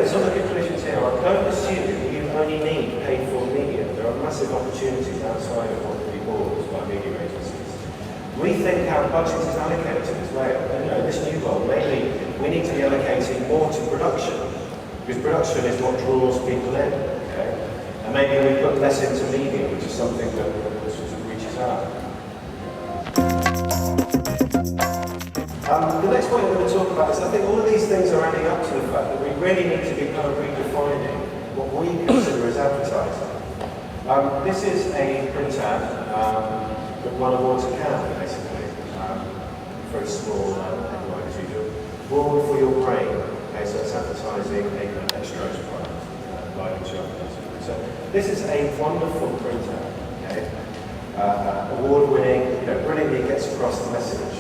Some of the conclusions here are, don't assume that you only need paid-for media. There are massive opportunities outside of what can be bought by media agencies. Rethink how budget is allocated as well. In this new world, maybe we need to be allocating more to production, because production is what draws people in. Okay? And maybe we put less into media, which is something that sort of reaches out. The next point I'm going to talk about is I think all of these things are adding up to the fact that we really need to be kind of redefining what we consider as advertising. This is a print ad that won awards at Cannes, basically. Very small headline as usual. Warm for your brain. Okay, so it's advertising a kind of extra product, lighting chocolate. So this is a wonderful print ad. Okay, award-winning, brilliantly gets across the message.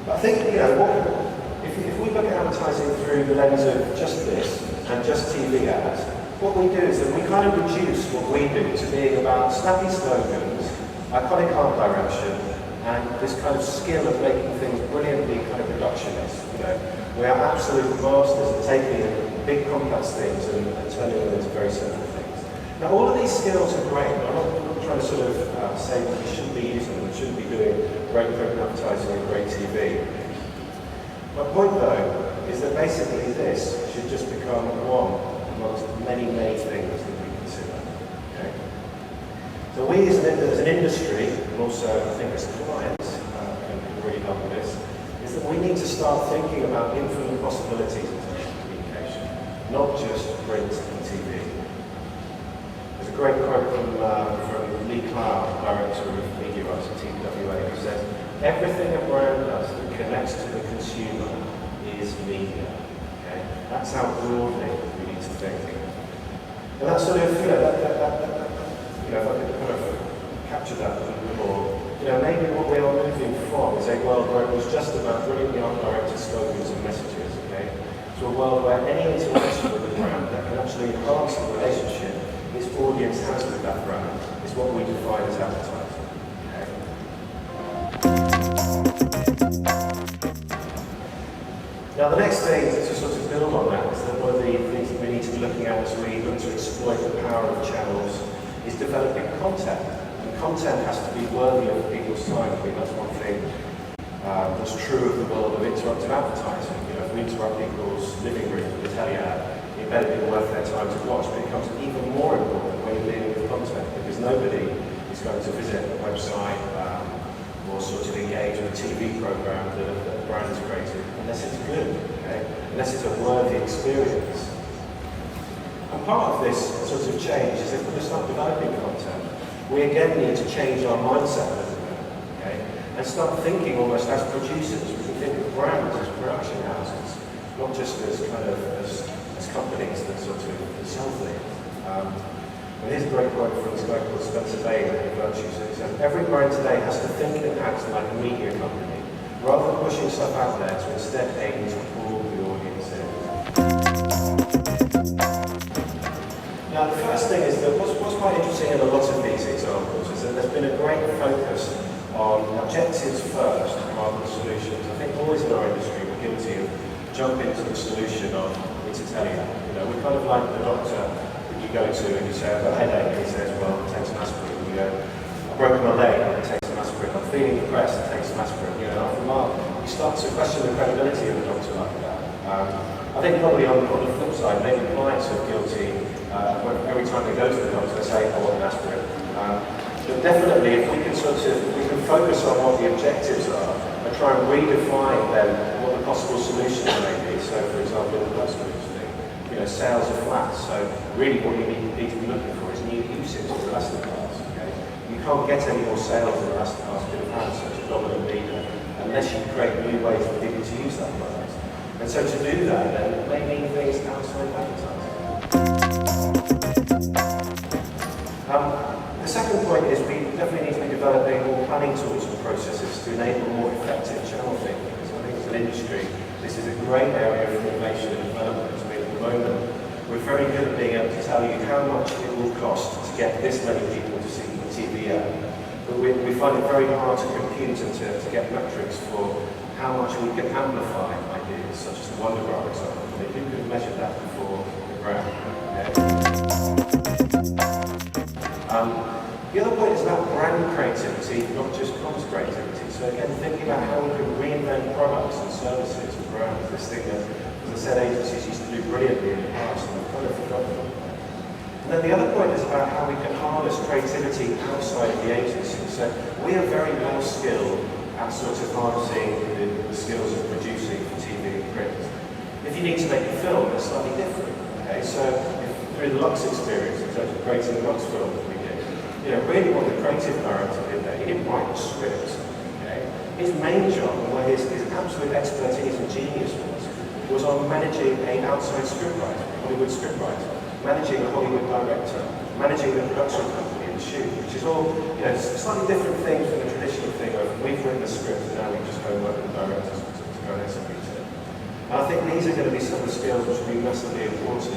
But I think, if we look at advertising through the lens of just this and just TV ads, what we do is that we kind of reduce what we do to being about snappy slogans, iconic art direction, and this kind of skill of making things brilliantly kind of productionist. We are absolute masters at taking big complex things and turning them into very simple things. Now, all of these skills are great. I'm not trying to sort of say that we shouldn't be using them, we shouldn't be doing great print advertising and great TV. My point, though, is that basically this should just become one amongst many, many things that we consider. Okay? So we as an industry, and also I think as clients, can really help with this, is that we need to start thinking about infinite possibilities in terms of communication, not just print and TV. There's a great quote from Lee Cloud, director of media rights at TWA, who says, "Everything a brand does that connects to the consumer is media." Okay? That's how broadly we need to think. And that's sort of, if I could kind of capture that a little bit more, maybe what we are moving from is a world where it was just about brilliantly art-directed slogans and messages, okay, to a world where any interaction with a brand that can actually enhance the relationship its audience has with that brand is what we define as advertising. Okay? Now the next thing to sort of build on that is that one of the things that we need to be looking at as we look to exploit the power of channels is developing content. And content has to be worthy of people's time. I think that's one thing that's true of the world of interactive advertising. If we interrupt people's living room with a telly ad, it better be worth their time to watch, but it becomes even more important when you're dealing with content, because nobody is going to visit a website or sort of engage with a TV program that a brand has created unless it's good, okay? Unless it's a worthy experience. And part of this sort of change is if we're going to start developing content, we again need to change our mindset a little bit, okay? And start thinking almost as producers. We can think of brands as production houses, not just as kind of as companies that sort of sell things. And here's a great quote from this guy called Spencer Bain at Virtues. He says, "Every brand today has to think and act like a media company, rather than pushing stuff out there to instead aim to pull the audience in." Now the first thing is that what's quite interesting in a lot of these examples is that there's been a great focus on objectives first rather than solutions. I think always in our industry we're guilty of jumping to the solution of it's a telly ad. We're kind of like the doctor that you go to and you say, "I've got a headache," and he says, "Well, take some aspirin." And you go, "I've broken my leg," and take some aspirin. "I'm feeling depressed," and take some aspirin. After a while, you start to question the credibility of a doctor like that. I think probably on the flip side, maybe clients are guilty every time they go to the doctor, they say, "I want an aspirin." But definitely, if we can focus on what the objectives are and try and redefine then what the possible solutions may be. So, for example, in the personal thing, sales are flat. So, really, what you need to be looking for is new usage of Elasticasts. Okay, you can't get any more sales of Elasticasts if you have such a dominant leader unless you create new ways for people to use that product. And so, to do that, then it may mean things outside of advertising. The second point is we definitely need to be developing more planning tools and processes to enable more effective channel thinking. Because I think as an industry, this is a great area of innovation and development. I mean, at the moment, we're very good at being able to tell you how much it will cost to get this many people to see the TV ad. But we find it very hard to compute and to get metrics for how much we can amplify ideas, such as the Wonder Bar example. Who could have measured that before the graph? The other point is about brand creativity, not just comms creativity. So again, thinking about how we can reinvent products and services and brands, this thing that, as I said, agencies used to do brilliantly in the past, and we've kind of forgotten about that. And then the other point is about how we can harness creativity outside of the agency. So we are very well skilled at sort of harnessing the skills of producing for TV and print. If you need to make a film, it's slightly different. Okay, so through the Lux experience, in terms of creating the Lux film that we did, really what the creative director did there, he didn't write the script. Okay? His main job, and where his absolute expertise and genius was on managing an outside scriptwriter, Hollywood scriptwriter, managing a Hollywood director, managing the production company and the shoot, which is all slightly different things from the traditional thing of we've written a script and now we just go work with the directors to go and execute it. And I think these are going to be some of the skills which will be massively important